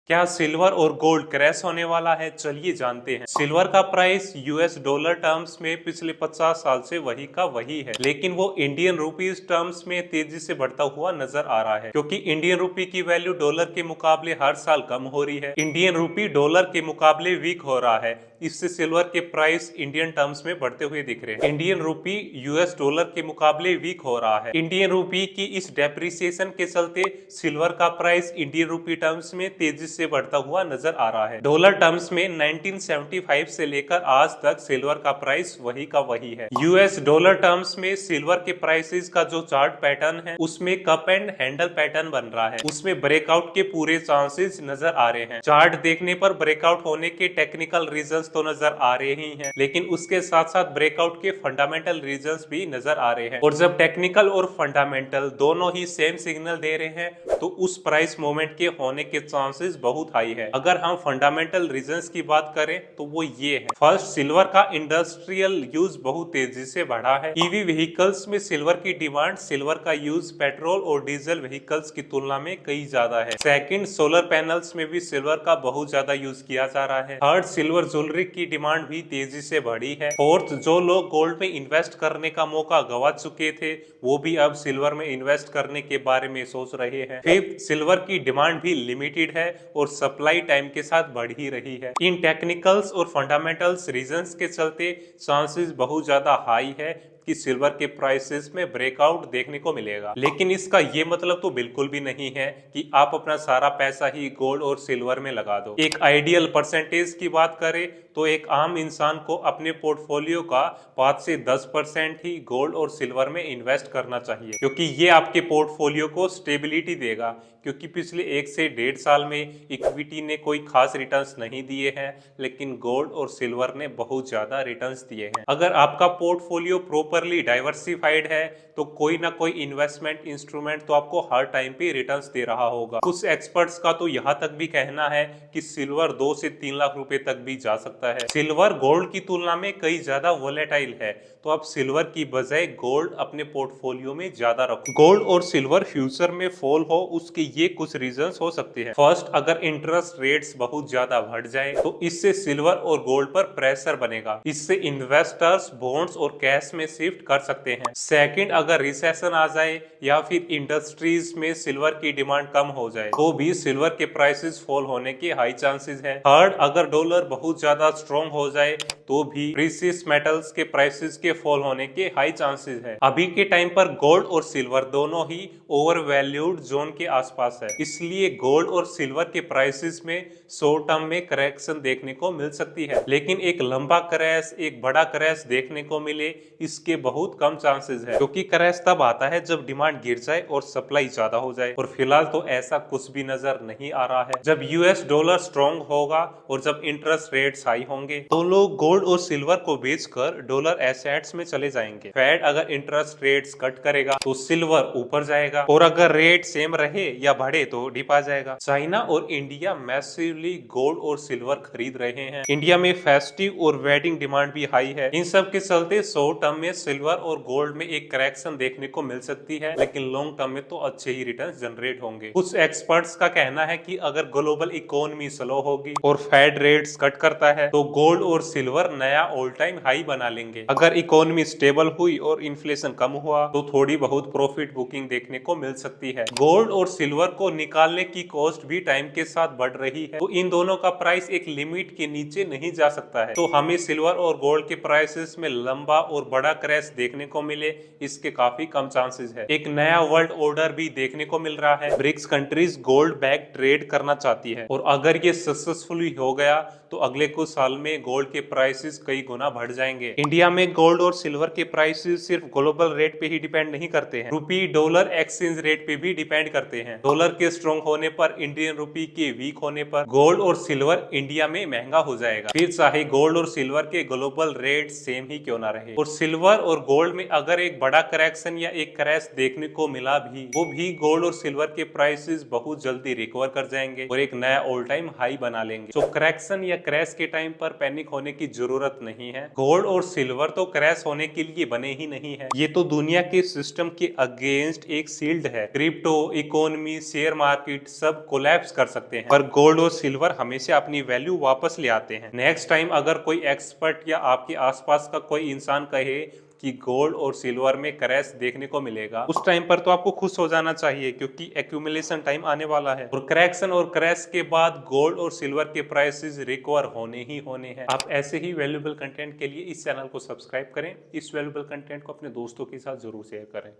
क्या सिल्वर और gold crash होने वाला है? चलिए जानते हैं। सिल्वर का प्राइस यूएस डॉलर टर्म्स में पिछले 50 साल से वही का वही है, लेकिन वो इंडियन रुपीस टर्म्स में तेजी से बढ़ता हुआ नजर आ रहा है, क्योंकि इंडियन रुपी की वैल्यू डॉलर के मुकाबले हर साल कम हो रही है। इंडियन रुपी डॉलर के मुकाबले वीक हो रहा है, इससे सिल्वर के प्राइस इंडियन टर्म्स में बढ़ते हुए दिख रहे हैं। इंडियन रुपी यूएस डॉलर के मुकाबले वीक हो रहा है। इंडियन रुपी की इस डेप्रिसिएशन के चलते सिल्वर का प्राइस इंडियन रुपी टर्म्स में तेजी से बढ़ता हुआ नजर आ रहा है। डॉलर टर्म्स में 1975 से लेकर आज तक सिल्वर का प्राइस वही का वही है। यूएस डॉलर टर्म्स में सिल्वर के प्राइसेस का जो चार्ट पैटर्न है उसमें कप एंड हैंडल पैटर्न बन रहा है, उसमें ब्रेकआउट के पूरे चांसेस नजर आ रहे हैं। चार्ट देखने पर ब्रेकआउट होने के टेक्निकल रीजंस तो नजर आ रहे ही हैं, लेकिन उसके साथ साथ ब्रेकआउट के फंडामेंटल रीजंस भी नजर आ रहे हैं। और जब टेक्निकल और फंडामेंटल दोनों ही सेम सिग्नल दे रहे हैं तो उस प्राइस मूवमेंट के होने के चांसेस बहुत हाई है। अगर हम फंडामेंटल रीजंस की बात करें तो वो ये है। फर्स्ट, सिल्वर का इंडस्ट्रियल यूज बहुत तेजी से बढ़ा है। ईवी व्हीकल्स में सिल्वर की डिमांड, सिल्वर का यूज पेट्रोल और डीजल व्हीकल्स की तुलना में कई ज्यादा है। सेकंड, सोलर पैनल्स में भी सिल्वर का बहुत ज्यादा यूज किया जा रहा है। थर्ड, सिल्वर ज्वेलरी की डिमांड भी तेजी से बढ़ी है। फोर्थ, जो लोग गोल्ड में इन्वेस्ट करने का मौका गवा चुके थे वो भी अब सिल्वर में इन्वेस्ट करने के बारे में सोच रहे हैं। फिफ्थ, सिल्वर की डिमांड भी लिमिटेड है और सप्लाई टाइम के साथ बढ़ ही रही है। इन टेक्निकल्स और फंडामेंटल्स रीजंस के चलते चांसेस बहुत ज्यादा हाई है कि सिल्वर के प्राइसेस में ब्रेकआउट देखने को मिलेगा। लेकिन इसका ये मतलब तो बिल्कुल भी नहीं है कि आप अपना सारा पैसा ही गोल्ड और सिल्वर में लगा दो। एक आइडियल परसेंटेज की बात करें तो एक आम इंसान को अपने पोर्टफोलियो का 5 से 10% ही गोल्ड और सिल्वर में इन्वेस्ट करना चाहिए, क्योंकि ये आपके पोर्टफोलियो को स्टेबिलिटी देगा। क्योंकि पिछले 1 से 1.5 साल में इक्विटी ने कोई खास रिटर्न्स नहीं दिए हैं, लेकिन गोल्ड और सिल्वर ने बहुत ज्यादा रिटर्न्स दिए हैं। अगर आपका पोर्टफोलियो प्रॉपरली डाइवर्सिफाइड है तो कोई ना कोई इन्वेस्टमेंट इंस्ट्रूमेंट तो आपको हर टाइम पे रिटर्न्स दे रहा होगा। कुछ एक्सपर्ट्स का तो यहाँ तक भी कहना है कि सिल्वर 2 से 3 लाख रुपए तक भी जा सकता है। सिल्वर गोल्ड की तुलना में कई ज्यादा वोलेटाइल है, तो आप सिल्वर की बजाय गोल्ड अपने पोर्टफोलियो में ज्यादा रखो। गोल्ड और सिल्वर फ्यूचर में फॉल हो उसके ये कुछ रीजंस हो सकते हैं। फर्स्ट, अगर इंटरेस्ट रेट्स बहुत ज्यादा बढ़ जाए तो इससे सिल्वर और गोल्ड पर प्रेशर बनेगा। इससे इन्वेस्टर्स बॉन्ड्स और कैश में शिफ्ट कर सकते हैं। सेकंड, अगर रिसेशन आ जाए या फिर इंडस्ट्रीज में सिल्वर की डिमांड कम हो जाए तो भी सिल्वर के प्राइसेस फॉल होने के हाई चांसेस है। थर्ड, अगर डॉलर बहुत ज्यादा स्ट्रॉन्ग हो जाए तो भी प्रीशियस मेटल्स के प्राइसेस के फॉल होने के हाई चांसेस है। अभी के टाइम पर गोल्ड और सिल्वर दोनों ही ओवर वैल्यूड जोन के आसपास है, इसलिए गोल्ड और सिल्वर के प्राइसेस में शॉर्ट टर्म में करेक्शन देखने को मिल सकती है, लेकिन एक लंबा क्रैश, एक बड़ा क्रैश देखने को मिले इसके बहुत कम चांसेस है। क्योंकि क्रैश तब आता है जब डिमांड गिर जाए और सप्लाई ज्यादा हो जाए, और फिलहाल तो ऐसा कुछ भी नजर नहीं आ रहा है। जब यूएस डॉलर स्ट्रॉन्ग होगा और जब इंटरेस्ट रेट्स हाई होंगे तो लोग गोल्ड और सिल्वर को बेचकर डॉलर एसेट्स में चले जाएंगे। फेड अगर इंटरेस्ट रेट्स कट करेगा तो सिल्वर ऊपर जाएगा, और अगर रेट सेम रहे या बढ़े तो डिप आ जाएगा। चाइना और इंडिया मैसिवली गोल्ड और सिल्वर खरीद रहे हैं। इंडिया में फेस्टिव और वेडिंग डिमांड भी हाई है। इन सब के चलते शॉर्ट टर्म में सिल्वर और गोल्ड में एक करेक्शन देखने को मिल सकती है, लेकिन लॉन्ग टर्म में तो अच्छे ही रिटर्न जनरेट होंगे। कुछ एक्सपर्ट्स का कहना है कि अगर ग्लोबल इकोनॉमी स्लो होगी और फेड रेट्स कट करता है तो गोल्ड और सिल्वर नया ऑल टाइम हाई बना लेंगे। अगर इकोनॉमी स्टेबल हुई और इन्फ्लेशन कम हुआ तो थोड़ी बहुत प्रॉफिट बुकिंग देखने को मिल सकती है। गोल्ड और सिल्वर को निकालने की कॉस्ट भी टाइम के साथ बढ़ रही है, तो इन दोनों का प्राइस एक लिमिट के नीचे नहीं जा सकता है। तो हमें सिल्वर और गोल्ड के प्राइसेस में लंबा और बड़ा क्रैश देखने को मिले इसके काफी कम चांसेस है। एक नया वर्ल्ड ऑर्डर भी देखने को मिल रहा है। BRICS countries gold back trade करना चाहती है, और अगर ये सक्सेसफुली हो गया तो अगले कुछ साल में गोल्ड के प्राइसेस कई गुना बढ़ जाएंगे। इंडिया में गोल्ड और सिल्वर के प्राइसेस सिर्फ ग्लोबल रेट पे ही डिपेंड नहीं करते हैं, रुपी डॉलर एक्सचेंज रेट पे भी डिपेंड करते हैं। डॉलर के स्ट्रॉन्ग होने पर, इंडियन रुपी के वीक होने पर गोल्ड और सिल्वर इंडिया में महंगा हो जाएगा, फिर चाहे गोल्ड और सिल्वर के ग्लोबल रेट सेम ही क्यों ना रहे। और सिल्वर और गोल्ड में अगर एक बड़ा करेक्शन या एक क्रैश देखने को मिला भी, वो भी गोल्ड और सिल्वर के प्राइसेस बहुत जल्दी रिकवर कर जाएंगे और एक नया ऑल टाइम हाई बना लेंगे। तो करेक्शन या क्रैश के टाइम पर पैनिक होने की जरूरत नहीं है। गोल्ड और सिल्वर तो क्रैश होने के लिए बने ही नहीं है, ये तो दुनिया के सिस्टम के अगेंस्ट एक शील्ड है। क्रिप्टो, इकोनॉमी, शेयर मार्केट सब कोलैप्स कर सकते हैं, पर गोल्ड और सिल्वर हमेशा अपनी वैल्यू वापस ले आते हैं। नेक्स्ट टाइम अगर कोई एक्सपर्ट या आपके आसपास का कोई इंसान कहे कि गोल्ड और सिल्वर में क्रैश देखने को मिलेगा, उस टाइम पर तो आपको खुश हो जाना चाहिए, क्योंकि एक्यूमुलेशन टाइम आने वाला है और करेक्शन और क्रैश के बाद गोल्ड और सिल्वर के प्राइसेस रिकवर होने ही होने हैं। आप ऐसे ही वैल्यूएबल कंटेंट के लिए इस चैनल को सब्सक्राइब करें। इस वैल्यूएबल कंटेंट को अपने दोस्तों के साथ जरूर शेयर करें।